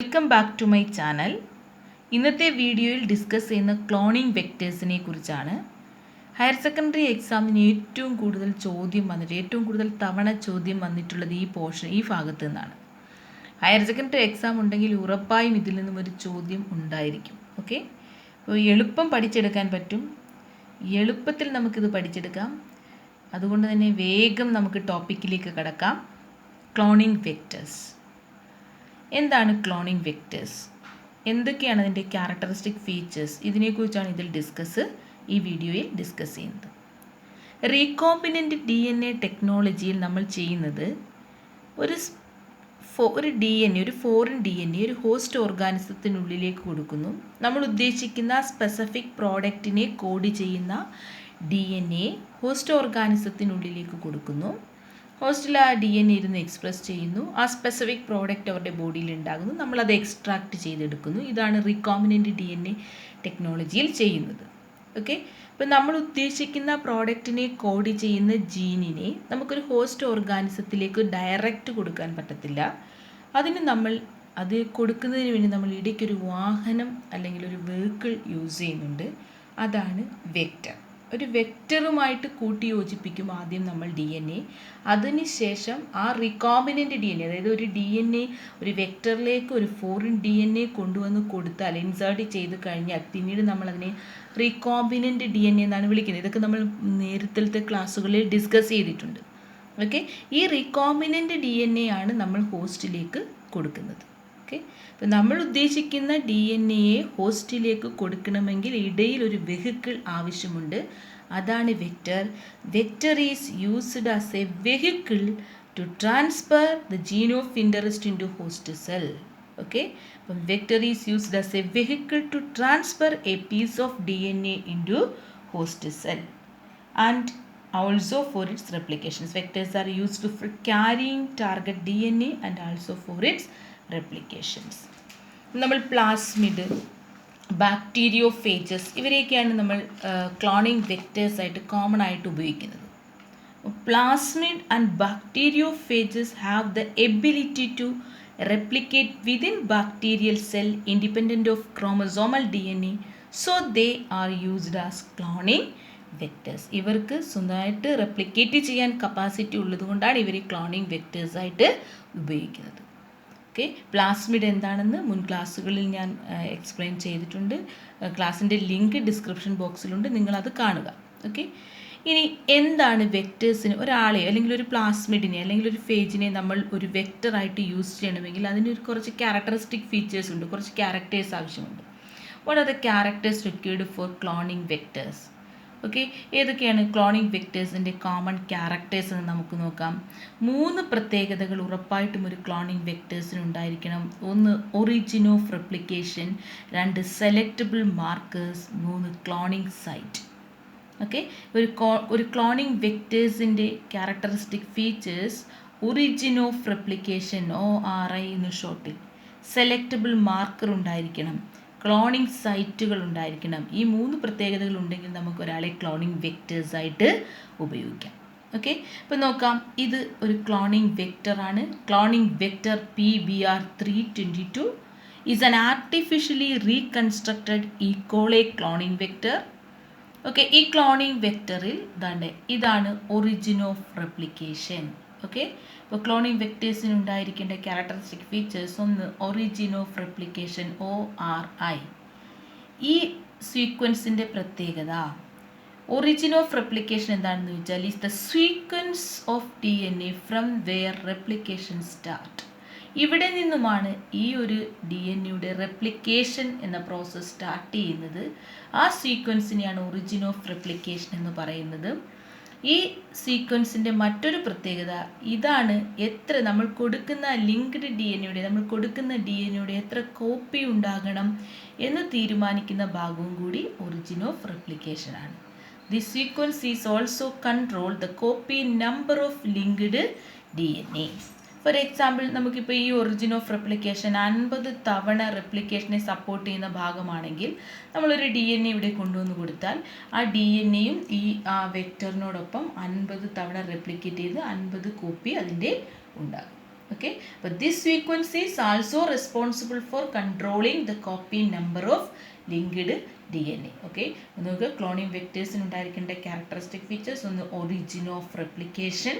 Welcome back to my channel. ഇന്നത്തെ വീഡിയോയിൽ discuss ചെയ്യുന്ന ക്ലോണിംഗ് വെക്റ്റേഴ്സിനെ കുറിച്ചാണ്. ഹയർ സെക്കൻഡറി എക്സാമിന് ഏറ്റവും കൂടുതൽ തവണ ചോദ്യം വന്നിട്ടുള്ളത് ഈ ഭാഗത്ത് നിന്നാണ്. ഹയർ സെക്കൻഡറി എക്സാം ഉണ്ടെങ്കിൽ ഉറപ്പായും ഇതിൽ നിന്നും ഒരു ചോദ്യം ഉണ്ടായിരിക്കും. ഓക്കെ, അപ്പോൾ എളുപ്പം പഠിച്ചെടുക്കാൻ പറ്റും. എളുപ്പത്തിൽ നമുക്കിത് പഠിച്ചെടുക്കാം. അതുകൊണ്ട് തന്നെ വേഗം നമുക്ക് ടോപ്പിക്കിലേക്ക് കടക്കാം. Cloning vectors. എന്താണ് ക്ലോണിംഗ് വെക്റ്റേഴ്സ്? എന്തൊക്കെയാണ് അതിൻ്റെ ക്യാരക്ടറിസ്റ്റിക് ഫീച്ചേഴ്സ്? ഇതിനെക്കുറിച്ചാണ് ഈ വീഡിയോയിൽ ഡിസ്കസ് ചെയ്യുന്നത്. റീകോമ്പിനൻ്റ് DNA ടെക്നോളജിയിൽ നമ്മൾ ചെയ്യുന്നത് ഒരു ഫോറിൻ DNA ഒരു ഹോസ്റ്റ് ഓർഗാനിസത്തിനുള്ളിലേക്ക് കൊടുക്കുന്നു. നമ്മൾ ഉദ്ദേശിക്കുന്ന സ്പെസിഫിക് പ്രോഡക്റ്റിനെ കോഡ് ചെയ്യുന്ന DNA ഹോസ്റ്റ് ഓർഗാനിസത്തിനുള്ളിലേക്ക് കൊടുക്കുന്നു. ഹോസ്റ്റിൽ ആ DNA ഇരുന്ന് എക്സ്പ്രസ് ചെയ്യുന്നു. ആ സ്പെസിഫിക് പ്രോഡക്റ്റ് അവരുടെ ബോഡിയിൽ ഉണ്ടാകുന്നു. നമ്മളത് എക്സ്ട്രാക്ട് ചെയ്തെടുക്കുന്നു. ഇതാണ് റീകോമ്പിനൻ്റ് DNA ടെക്നോളജിയിൽ ചെയ്യുന്നത്. ഓക്കെ, ഇപ്പം നമ്മൾ ഉദ്ദേശിക്കുന്ന പ്രോഡക്റ്റിനെ കോഡ് ചെയ്യുന്ന ജീനിനെ നമുക്കൊരു ഹോസ്റ്റ് ഓർഗാനിസത്തിലേക്ക് ഡയറക്റ്റ് കൊടുക്കാൻ പറ്റത്തില്ല. അത് കൊടുക്കുന്നതിന് വേണ്ടി നമ്മൾ ഇടയ്ക്കൊരു വാഹനം അല്ലെങ്കിൽ ഒരു വെഹിക്കിൾ യൂസ് ചെയ്യുന്നുണ്ട്. അതാണ് വെക്റ്റർ. ഒരു വെക്റ്ററുമായിട്ട് കൂട്ടി യോജിപ്പിക്കും ആദ്യം നമ്മൾ DNA. അതിനുശേഷം ആ റീകോമ്പിനൻ്റ് DNA, അതായത് ഒരു DNA ഒരു വെക്റ്ററിലേക്ക് ഒരു ഫോറിൻ DNA കൊണ്ടുവന്ന് കൊടുത്താൽ, ഇൻസേർട്ട് ചെയ്ത് കഴിഞ്ഞാൽ പിന്നീട് നമ്മളതിനെ റീകോമ്പിനൻ്റ് DNA എന്നാണ് വിളിക്കുന്നത്. ഇതൊക്കെ നമ്മൾ നേരത്തെ ക്ലാസ്സുകളിൽ ഡിസ്കസ് ചെയ്തിട്ടുണ്ട്. ഓക്കെ, ഈ റീകോമ്പിനൻ്റ് DNA ആണ് നമ്മൾ ഹോസ്റ്റിലേക്ക് കൊടുക്കുന്നത്. ഓക്കെ, അപ്പോൾ നമ്മൾ ഉദ്ദേശിക്കുന്ന DNA ഹോസ്റ്റിലേക്ക് കൊടുക്കണമെങ്കിൽ ഇടയിൽ ഒരു വെഹിക്കിൾ ആവശ്യമുണ്ട്. അതാണ് vector. Vector is used as a vehicle to transfer the gene of interest into host cell. Okay, അപ്പം vector is used as a vehicle to transfer a piece of DNA into host cell and also for its replications. Vectors are used for carrying target DNA and also for its replications. നമ്മൾ plasmid, bacteriophages ഇവരെയൊക്കെയാണ് നമ്മൾ cloning vectors ആയിട്ട് common ആയിട്ട് ഉപയോഗിക്കുന്നത്. Plasmid and bacteriophages have the ability to replicate within bacterial cell independent of chromosomal DNA, so they are used as cloning vectors. ഇവർക്ക് സ്വന്തമായിട്ട് replicate ചെയ്യാൻ capacity ഉള്ളത് കൊണ്ടാണ് ഇവർ ക്ലോണിംഗ് വെക്റ്റേഴ്സ് ആയിട്ട് ഉപയോഗിക്കുന്നത്. ഓക്കെ, പ്ലാസ്മിഡ് എന്താണെന്ന് മുൻ ക്ലാസ്സുകളിൽ ഞാൻ എക്സ്പ്ലെയിൻ ചെയ്തിട്ടുണ്ട്. ക്ലാസ്സിൻ്റെ ലിങ്ക് ഡിസ്ക്രിപ്ഷൻ ബോക്സിലുണ്ട്, നിങ്ങളത് കാണുക. ഓക്കെ, ഇനി എന്താണ് വെക്റ്റേഴ്സിന്? ഒരാളെ അല്ലെങ്കിൽ ഒരു പ്ലാസ്മിഡിനെ അല്ലെങ്കിൽ ഒരു ഫേജിനെ നമ്മൾ ഒരു വെക്റ്ററായിട്ട് യൂസ് ചെയ്യണമെങ്കിൽ അതിനൊരു കുറച്ച് ക്യാരക്ടറിസ്റ്റിക് ഫീച്ചേഴ്സ് ഉണ്ട്, കുറച്ച് ക്യാരക്ടേഴ്സ് ആവശ്യമുണ്ട്. What are the characters required for cloning vectors? Okay, ഏതൊക്കെയാണ് ക്ലോണിംഗ് വെക്റ്റേഴ്സിൻ്റെ കോമൺ ക്യാരക്ടേഴ്സ് എന്ന് നമുക്ക് നോക്കാം. 3 പ്രത്യേകതകൾ ഉറപ്പായിട്ടും ഒരു ക്ലോണിംഗ് വെക്റ്റേഴ്സിന് ഉണ്ടായിരിക്കണം. 1 origin of replication, 2 selectable markers, 3 cloning site. Okay, ഒരു ക്ലോണിംഗ് വെക്റ്റേഴ്സിൻ്റെ characteristic features: origin of replication, ORI എന്ന് ഷോർട്ടിൽ, സെലക്റ്റബിൾ മാർക്കർ ഉണ്ടായിരിക്കണം, ക്ലോണിംഗ് സൈറ്റുകൾ ഉണ്ടായിരിക്കണം. ഈ 3 പ്രത്യേകതകൾ ഉണ്ടെങ്കിൽ നമുക്ക് ഒരാളെ ക്ലോണിംഗ് വെക്റ്റേഴ്സ് ആയിട്ട് ഉപയോഗിക്കാം. ഓക്കെ, ഇപ്പോൾ നോക്കാം. ഇത് ഒരു ക്ലോണിംഗ് വെക്റ്ററാണ്. Cloning vector PBR322 is an artificially reconstructed ഈക്കോളെ cloning vector. Okay, ഈ ക്ലോണിംഗ് വെക്റ്ററിൽ ഇതാണ് ഒറിജിൻ ഓഫ് റെപ്ലിക്കേഷൻ. ഓക്കെ, ഇപ്പോൾ ക്ലോണിംഗ് വെക്റ്റേഴ്സിന് ഉണ്ടായിരിക്കേണ്ട characteristic features: 1 origin of replication, ORI. ഈ സീക്വൻസിൻ്റെ പ്രത്യേകത, ഒറിജിൻ ഓഫ് റെപ്ലിക്കേഷൻ എന്താണെന്ന് വെച്ചാൽ is the sequence of DNA from where replication start. ഇവിടെ നിന്നുമാണ് ഈ ഒരു DNAയുടെ റെപ്ലിക്കേഷൻ എന്ന പ്രോസസ്സ് സ്റ്റാർട്ട് ചെയ്യുന്നത്. ആ സീക്വൻസിനെയാണ് ഒറിജിൻ ഓഫ് റെപ്ലിക്കേഷൻ എന്ന് പറയുന്നത്. ഈ സീക്വൻസിൻ്റെ മറ്റൊരു പ്രത്യേകത ഇതാണ്: നമ്മൾ കൊടുക്കുന്ന DNA എത്ര കോപ്പി ഉണ്ടാകണം എന്ന് തീരുമാനിക്കുന്ന ഭാഗവും കൂടി ഒറിജിൻ ഓഫ് റെപ്ലിക്കേഷൻ ആണ്. The sequence is also control the copy number of linked DNA. For example, നമുക്കിപ്പോൾ ഈ ഒറിജിൻ ഓഫ് റെപ്ലിക്കേഷൻ 50 തവണ റെപ്ലിക്കേഷനെ സപ്പോർട്ട് ചെയ്യുന്ന ഭാഗമാണെങ്കിൽ നമ്മളൊരു DNA ഇവിടെ കൊണ്ടുവന്ന് കൊടുത്താൽ ആ DNAയും ഈ വെക്റ്ററിനോടൊപ്പം 50 തവണ റെപ്ലിക്കേറ്റ് ചെയ്ത് 50 കോപ്പി അതിൻ്റെ ഉണ്ടാകും. Okay, but this sequence is also responsible for controlling the copy number of linked DNA. Okay, നമുക്ക് ക്ലോണിംഗ് വെക്ടേഴ്സിന് ഉണ്ടായിരിക്കേണ്ട ക്യാരക്ടറിസ്റ്റിക് ഫീച്ചേഴ്സ് ഒന്ന് origin of replication.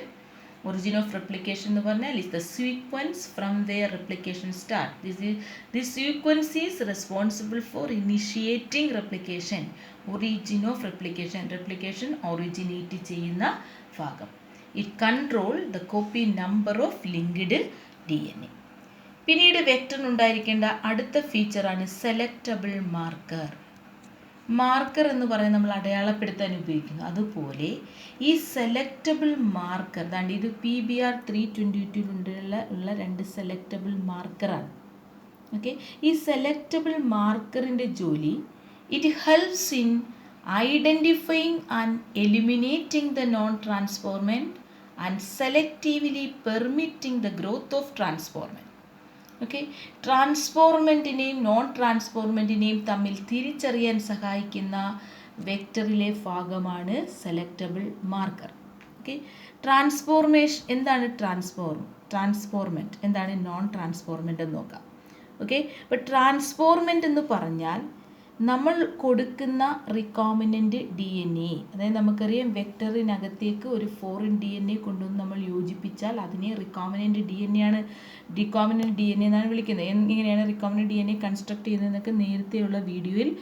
Origin of replication എന്ന് പറഞ്ഞാൽ is the sequence from where replication start. This sequence is responsible for initiating replication. Origin of replication, replication originate ചെയ്യുന്ന ഭാഗം. It control the copy number of linked DNA. പിന്നീട് വെക്ടറിന് ഉണ്ടായിരിക്കേണ്ട അടുത്ത ഫീച്ചറാണ് selectable marker. Marker എന്ന് പറയുന്നത് നമ്മൾ അടയാളപ്പെടുത്താൻ ഉപയോഗിക്കുന്നു. അതുപോലെ ഈ സെലക്റ്റബിൾ മാർക്കർ ദാണ്ട് ഇത് PBR 322 ഉള്ള 2 സെലക്റ്റബിൾ മാർക്കറാണ്. ഓക്കെ, ഈ സെലക്റ്റബിൾ മാർക്കറിൻ്റെ ജോലി it helps in identifying and eliminating the non transformant and selectively permitting the growth of transformant. Okay, ട്രാൻസ്ഫോർമെൻറ്റിനെയും നോൺ ട്രാൻസ്ഫോർമെൻറ്റിനെയും തമ്മിൽ തിരിച്ചറിയാൻ സഹായിക്കുന്ന വെക്ടറിലെ ഭാഗമാണ് സെലക്റ്റബിൾ മാർക്കർ. ഓക്കെ, ട്രാൻസ്ഫോർമേഷൻ എന്താണ്? ട്രാൻസ്ഫോർമെൻറ്റ് എന്താണ്? നോൺ ട്രാൻസ്ഫോർമെൻറ്റ് എന്ന് നോക്കാം. ഓക്കെ, അപ്പോൾ ട്രാൻസ്ഫോർമെൻറ്റ് എന്ന് പറഞ്ഞാൽ നമ്മൾ കൊടുക്കുന്ന റിക്കോമിനൻ്റ് DNA, അതായത് നമുക്കറിയാം വെക്ടറിനകത്തേക്ക് ഒരു ഫോറിൻ DNA കൊണ്ടുവന്ന് നമ്മൾ യോജിപ്പിച്ചാൽ അതിനെ റിക്കോമിനൻ്റ് DNA ആണ്, ഡിക്കോമിനൻ്റ് DNA എന്നാണ് വിളിക്കുന്നത്. എങ്ങനെയാണ് റിക്കോമിനൻ്റ് DNA കൺസ്ട്രക്ട് ചെയ്യുന്നതെന്നൊക്കെ നേരത്തെയുള്ള വീഡിയോയിൽ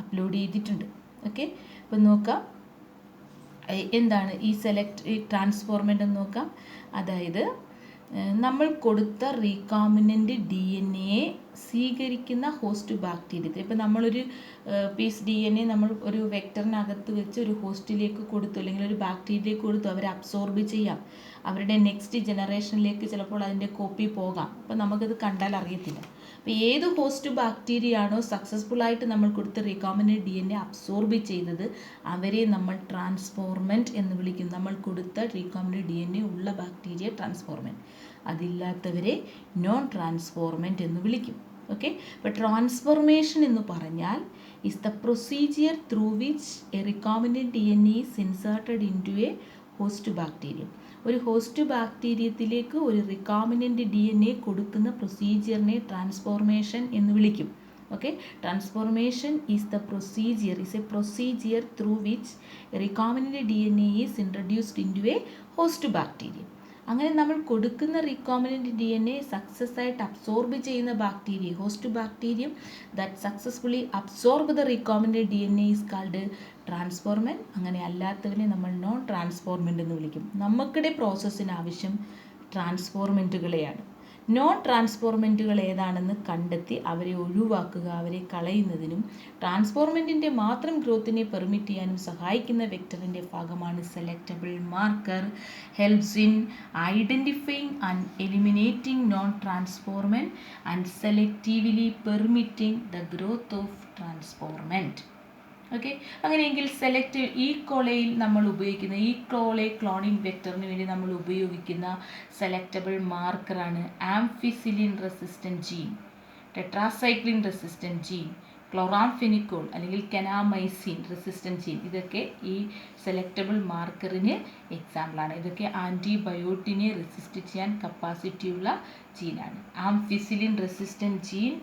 അപ്ലോഡ് ചെയ്തിട്ടുണ്ട്. ഓക്കെ, അപ്പോൾ നോക്കാം എന്താണ് ഈ ട്രാൻസ്ഫോർമെൻ്റ് എന്ന് നോക്കാം. അതായത് നമ്മൾ കൊടുത്ത റീകോമിനൻ്റ് DNA സ്വീകരിക്കുന്ന ഹോസ്റ്റ് ബാക്ടീരിയത്തിൽ, ഇപ്പോൾ നമ്മളൊരു പീസ് DNA നമ്മൾ ഒരു വെക്ടറിനകത്ത് വെച്ച് ഒരു ഹോസ്റ്റിലേക്ക് കൊടുത്തു അല്ലെങ്കിൽ ഒരു ബാക്ടീരിയയിലേക്ക് കൊടുത്തു, അവരെ അബ്സോർബ് ചെയ്യാം. അവരുടെ നെക്സ്റ്റ് ജനറേഷനിലേക്ക് ചിലപ്പോൾ അതിൻ്റെ കോപ്പി പോകാം. അപ്പോൾ നമുക്കത് കണ്ടാൽ അറിയത്തില്ല. അപ്പോൾ ഏത് ഹോസ്റ്റ് ബാക്ടീരിയ ആണോ സക്സസ്ഫുള്ളായിട്ട് നമ്മൾ കൊടുത്ത റീകോമിനൻ്റ് DNA അബ്സോർബ് ചെയ്തത് അവരെ നമ്മൾ ട്രാൻസ്ഫോർമെൻറ്റ് എന്ന് വിളിക്കും. നമ്മൾ കൊടുത്ത റീകോമിനൻ്റ് DNA ഉള്ള ബാക്ടീരിയ ട്രാൻസ്ഫോർമെൻറ്റ്, അതില്ലാത്തവരെ നോൺ ട്രാൻസ്ഫോർമെൻറ്റ് എന്ന് വിളിക്കും. ഓക്കെ, അപ്പോൾ ട്രാൻസ്ഫോർമേഷൻ എന്ന് പറഞ്ഞാൽ is the procedure through which a recombinant DNA is inserted into a host bacterium. ഒരു ഹോസ്റ്റ് ബാക്ടീരിയത്തിലേക്ക് ഒരു റിക്കോമിനൻ്റ് DNA കൊടുക്കുന്ന പ്രൊസീജിയറിനെ ട്രാൻസ്ഫോർമേഷൻ എന്ന് വിളിക്കും. Okay, transformation is a procedure through which recombinant DNA is introduced into a host bacterium. അങ്ങനെ നമ്മൾ കൊടുക്കുന്ന റീകോമിനൻ്റ് DNA സക്സസ് ആയിട്ട് അബ്സോർബ് ചെയ്യുന്ന ബാക്ടീരിയ, host bacterium that successfully absorb the recombinant DNA is called transformant. അങ്ങനെ അല്ലാത്തവരെ നമ്മൾ non ട്രാൻസ്ഫോർമെൻ്റ് എന്ന് വിളിക്കും. നമുക്കിടെ പ്രോസസ്സിന് ആവശ്യം ട്രാൻസ്ഫോർമെൻറ്റുകളെയാണ്. നോൺ ട്രാൻസ്ഫോർമെൻറ്റുകൾ ഏതാണെന്ന് കണ്ടെത്തി അവരെ ഒഴിവാക്കുക, അവരെ കളയുന്നതിനും ട്രാൻസ്ഫോർമെൻറ്റിൻ്റെ മാത്രം ഗ്രോത്തിനെ പെർമിറ്റ് ചെയ്യാനും സഹായിക്കുന്ന വെക്ടറിൻ്റെ ഭാഗമാണ് selectable marker. Helps in identifying and eliminating non transformant and selectively permitting the growth of transformant. Okay, അങ്ങനെയെങ്കിൽ കോളയിൽ നമ്മൾ ഉപയോഗിക്കുന്ന ക്ലോണിംഗ് വെക്ടറിന് വേണ്ടി നമ്മൾ ഉപയോഗിക്കുന്ന സെലക്റ്റബിൾ മാർക്കറാണ് ampicillin resistant gene, tetracycline resistant gene, chloramphenicol അല്ലെങ്കിൽ കെനാമൈസിൻ റെസിസ്റ്റൻറ്റ് ജീൻ. ഇതൊക്കെ ഈ സെലക്റ്റബിൾ മാർക്കറിന് എക്സാമ്പിളാണ്. ഇതൊക്കെ ആൻറ്റിബയോട്ടിനെ റെസിസ്റ്റ് ചെയ്യാൻ കപ്പാസിറ്റിയുള്ള ജീനാണ്. ആംഫിസിലിൻ റെസിസ്റ്റൻറ്റ് ജീൻ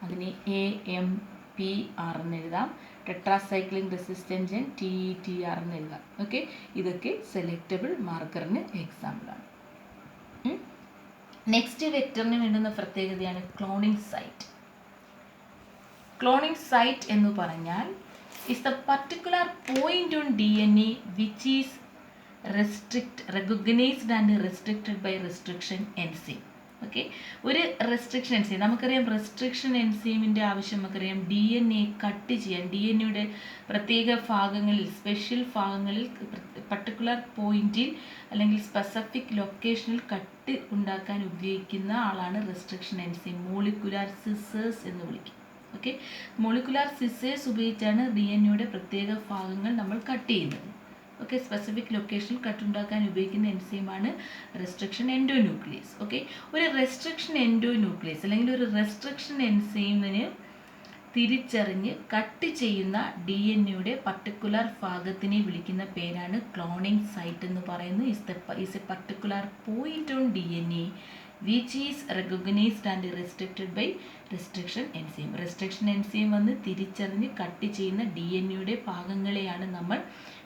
അതിന് AMPR എന്ന് എഴുതാം. ടെട്രാസൈക്ലിൻ റെസിസ്റ്റൻറ്റ് ജീൻ TETR എന്ന് എഴുതാം. ഓക്കെ, ഇതൊക്കെ സെലക്റ്റബിൾ മാർക്കറിന് എക്സാമ്പിളാണ്. നെക്സ്റ്റ് വെക്ടറിന് വേണ്ടുന്ന പ്രത്യേകതയാണ് ക്ലോണിംഗ് സൈറ്റ്. ക്ലോണിംഗ് സൈറ്റ് എന്ന് പറഞ്ഞാൽ is the particular point on DNA which is recognised and restricted by restriction enzyme. Okay, ഒരു റെസ്ട്രിക്ഷൻ എൻസൈം നമുക്കറിയാം. റെസ്ട്രിക്ഷൻ എൻസൈമിൻ്റെ ആവശ്യം നമുക്കറിയാം. DNA കട്ട് ചെയ്യാൻ, DNAയുടെ പ്രത്യേക ഭാഗങ്ങളിൽ, സ്പെഷ്യൽ ഭാഗങ്ങളിൽ, പർട്ടിക്കുലർ പോയിന്റിൽ അല്ലെങ്കിൽ സ്പെസിഫിക് ലൊക്കേഷനിൽ കട്ട് ഉണ്ടാക്കാൻ ഉപയോഗിക്കുന്ന ആളാണ് റെസ്ട്രിക്ഷൻ എൻസൈം. മോളിക്കുലാർ സിസേഴ്സ് എന്ന് വിളിക്കും. ഓക്കെ, മോളിക്കുലാർ സിസേഴ്സ് ഉപയോഗിച്ചാണ് DNAയുടെ പ്രത്യേക ഭാഗങ്ങൾ നമ്മൾ കട്ട് ചെയ്യുന്നത്. ഓക്കെ, സ്പെസിഫിക് ലൊക്കേഷനിൽ കട്ടുണ്ടാക്കാൻ ഉപയോഗിക്കുന്ന എൻസൈമാണ് റെസ്ട്രിക്ഷൻ എൻഡോന്യൂക്ലിയസ്. ഓക്കെ, ഒരു റെസ്ട്രിക്ഷൻ എൻഡോന്യൂക്ലിയസ് അല്ലെങ്കിൽ ഒരു റെസ്ട്രിക്ഷൻ എൻസൈമിന് തിരിച്ചറിഞ്ഞ് കട്ട് ചെയ്യുന്ന DNA പർട്ടിക്കുലർ ഭാഗത്തിനെ വിളിക്കുന്ന പേരാണ് ക്ലോണിംഗ് സൈറ്റ് എന്ന് പറയുന്നത്. Is a particular point on DNA which is recognised and restricted by restriction enzyme. Restriction enzyme വന്ന് തിരിച്ചറിഞ്ഞ് കട്ട് ചെയ്യുന്ന DNA ഭാഗങ്ങളെയാണ് നമ്മൾ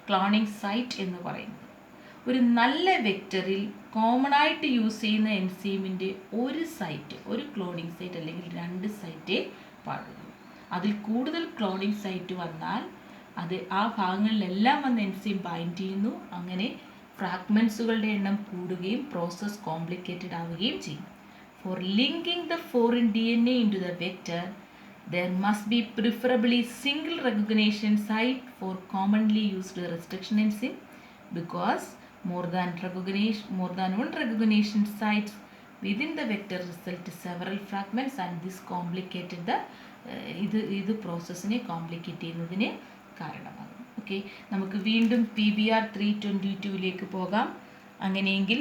ക്ലോണിംഗ് സൈറ്റ് എന്ന് പറയുന്നത്. ഒരു നല്ല വെക്ടറിൽ കോമൺ ആയിട്ട് യൂസ് ചെയ്യുന്ന എൻസൈമിൻ്റെ ഒരു സൈറ്റ്, ഒരു ക്ലോണിംഗ് സൈറ്റ് അല്ലെങ്കിൽ 2 സൈറ്റേ പാടുള്ളൂ. അതിൽ കൂടുതൽ ക്ലോണിംഗ് സൈറ്റ് വന്നാൽ അത് ആ ഭാഗങ്ങളിലെല്ലാം വന്ന് എൻസൈം ബൈൻഡ് ചെയ്യുന്നു. അങ്ങനെ ഫ്രാഗ്മെൻസുകളുടെ എണ്ണം കൂടുകയും പ്രോസസ്സ് കോംപ്ലിക്കേറ്റഡ് ആവുകയും ചെയ്യും. For linking the foreign DNA into the vector, there must be preferably single recognition site for commonly used restriction enzyme, because more than one recognition sites within the vector result several fragments, and this complicated the ഇത് പ്രോസസ്സിനെ complicate ചെയ്യുന്നതിന് കാരണമാകും. Okay, നമുക്ക് വീണ്ടും PBr 322 പോകാം. അങ്ങനെയെങ്കിൽ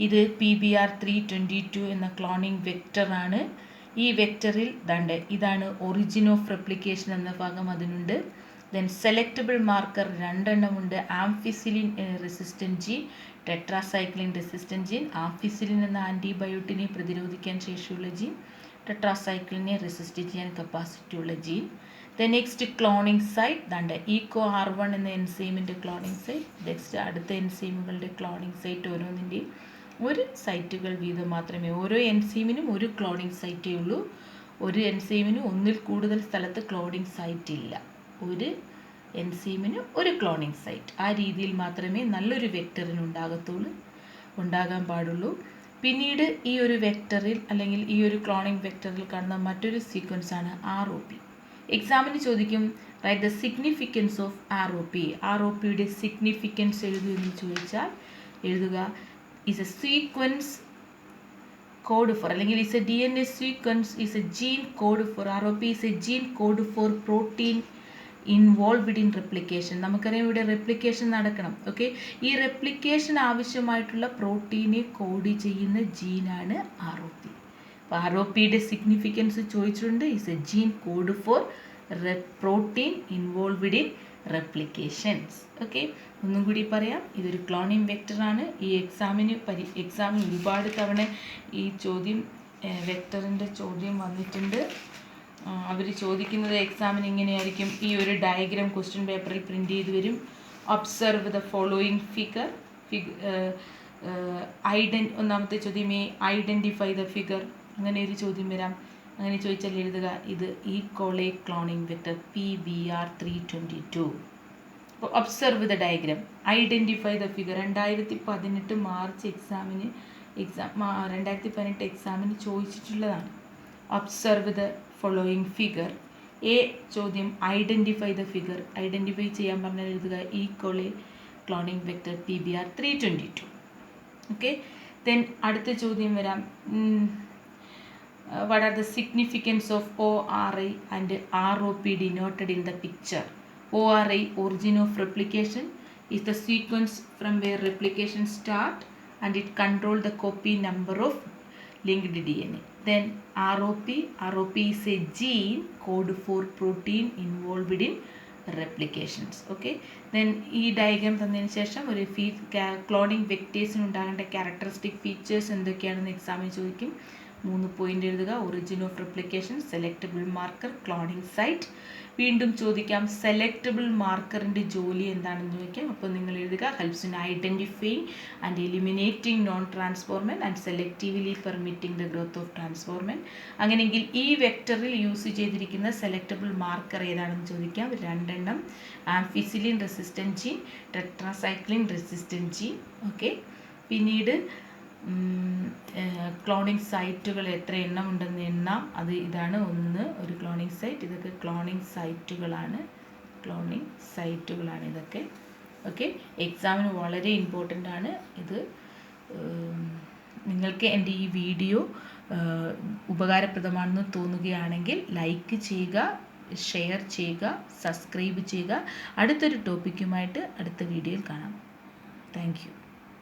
ഇത് PBr 322 എന്ന cloning വെക്ടറാണ്. ഈ വെക്ടറിൽ ഇതാണ് ഒറിജിൻ ഓഫ് റെപ്ലിക്കേഷൻ എന്ന ഭാഗം അതിനുണ്ട്. ദെൻ സെലക്റ്റബിൾ മാർക്കർ 2 എണ്ണമുണ്ട്. Ampicillin resistant gene, tetracycline resistant gene. Ampicillin എന്ന ആൻറ്റിബയോട്ടിനെ പ്രതിരോധിക്കാൻ ശേഷിയുള്ള ജീൻ, ടെട്രാസൈക്ലിനെ റെസിസ്റ്റ് ചെയ്യാൻ കപ്പാസിറ്റി ഉള്ള ജീൻ. The next cloning site Eco R1 എന്ന എൻസൈമിൻ്റെ ക്ലോണിംഗ് സൈറ്റ്. നെക്സ്റ്റ് അടുത്ത എൻസൈമുകളുടെ ക്ലോണിംഗ് സൈറ്റ് ഓരോന്നിൻ്റെയും ഒരു സൈറ്റുകൾ വീതം മാത്രമേ. ഓരോ എൻസൈമിനും ഒരു ക്ലോണിംഗ് സൈറ്റേ ഉള്ളൂ. ഒരു എൻസൈമിന് ഒന്നിൽ കൂടുതൽ സ്ഥലത്ത് ക്ലോണിംഗ് സൈറ്റ് ഇല്ല. ഒരു എൻസൈമിന് ഒരു ക്ലോണിംഗ് സൈറ്റ്. ആ രീതിയിൽ മാത്രമേ നല്ലൊരു വെക്ടറിന് ഉണ്ടാകാൻ പാടുള്ളൂ. പിന്നീട് ഈ ഒരു വെക്ടറിൽ അല്ലെങ്കിൽ ഈ ഒരു ക്ലോണിംഗ് വെക്ടറിൽ കാണുന്ന മറ്റൊരു സീക്വൻസാണ് ROP. എക്സാമിന് ചോദിക്കും write the significance of ROP. ROPയുടെ സിഗ്നിഫിക്കൻസ് എഴുതൂ എന്ന് ചോദിച്ചാൽ എഴുതുക is a sequence code for, അല്ലെങ്കിൽ is a DNA sequence, is a gene code for. ROP is a gene code for protein involved in replication. നമുക്കറിയാം ഇവിടെ റെപ്ലിക്കേഷൻ നടക്കണം. Okay, ഈ റെപ്ലിക്കേഷൻ ആവശ്യമായിട്ടുള്ള പ്രോട്ടീനെ കോഡ് ചെയ്യുന്ന ജീനാണ് ROP. അപ്പോൾ ROPയുടെ സിഗ്നിഫിക്കൻസ് ചോദിച്ചിട്ടുണ്ട്. Is a gene code for protein involved in replications. Okay, ഒന്നും കൂടി പറയാം, ഇതൊരു ക്ലോണിംഗ് വെക്ടറാണ്. ഈ എക്സാമിന് ഒരുപാട് തവണ ഈ ചോദ്യം വെക്ടറിൻ്റെ ചോദ്യം വന്നിട്ടുണ്ട്. അവർ ചോദിക്കുന്നത് എക്സാമിന് ഇങ്ങനെയായിരിക്കും. ഈ ഒരു ഡയഗ്രാം ക്വസ്റ്റ്യൻ പേപ്പറിൽ പ്രിൻ്റ് ചെയ്ത് വരും. Observe the following figure. ഒന്നാമത്തെ ചോദ്യം ഐഡൻറ്റിഫൈ ദ ഫിഗർ, അങ്ങനെ ഒരു ചോദ്യം വരാം. അങ്ങനെ ചോദിച്ചാൽ എഴുതുക ഇത് ഈക്വളി ക്ലോണിംഗ് വെക്ടർ PBr 322. അപ്പോൾ observe the diagram, identify the figure. 2018 March എക്സാമിന് 2018 എക്സാമിന് ചോദിച്ചിട്ടുള്ളതാണ്. Observe the following figure. ചോദ്യം ഐഡൻറ്റിഫൈ ദ ഫിഗർ. ഐഡൻറ്റിഫൈ ചെയ്യാൻ പറഞ്ഞാൽ എഴുതുക equally cloning vector PBr 322. Okay, then അടുത്ത ചോദ്യം വരാം. what are the significance of ORI and ROP denoted in the picture? ORI, origin of replication, is the sequence from where replication start and it control the copy number of linked DNA. Then ROP is a gene code for protein involved in replications. Okay, then ഈ diagram തന്നതിന് ശേഷം ഒരു cloning വെക്ടേഴ്സിന് ഉണ്ടാകേണ്ട characteristic features എന്തൊക്കെയാണെന്ന് എക്സാമിന് ചോദിക്കും. 3 point എഴുതുക. Origin of replication, selectable marker, cloning site. വീണ്ടും ചോദിക്കാം സെലക്റ്റബിൾ മാർക്കറിൻ്റെ ജോലി എന്താണെന്ന് ചോദിക്കാം. അപ്പോൾ നിങ്ങൾ എഴുതുക helps in identifying and eliminating non transformant and selectively permitting the growth of transformant. അങ്ങനെയെങ്കിൽ ഈ വെക്ടറിൽ യൂസ് ചെയ്തിരിക്കുന്ന സെലക്റ്റബിൾ മാർക്കർ ഏതാണെന്ന് ചോദിക്കാം. 2 എണ്ണം. Ampicillin resistant gene, tetracycline resistant gene. Okay, പിന്നീട് ക്ലോണിംഗ് സൈറ്റുകൾ എത്ര എണ്ണം ഉണ്ടെന്ന് എണ്ണാം. അത് ഇതാണ് 1 ഒരു ക്ലോണിംഗ് സൈറ്റ്. ഇതൊക്കെ ക്ലോണിംഗ് സൈറ്റുകളാണ് ഇതൊക്കെ. ഓക്കെ, എക്സാമിന് വളരെ ഇമ്പോർട്ടൻ്റ് ആണ് ഇത്. നിങ്ങൾക്ക് എൻ്റെ ഈ വീഡിയോ ഉപകാരപ്രദമാണെന്ന് തോന്നുകയാണെങ്കിൽ ലൈക്ക് ചെയ്യുക, ഷെയർ ചെയ്യുക, സബ്സ്ക്രൈബ് ചെയ്യുക. അടുത്തൊരു ടോപ്പിക്കുമായിട്ട് അടുത്ത വീഡിയോയിൽ കാണാം. Thank you.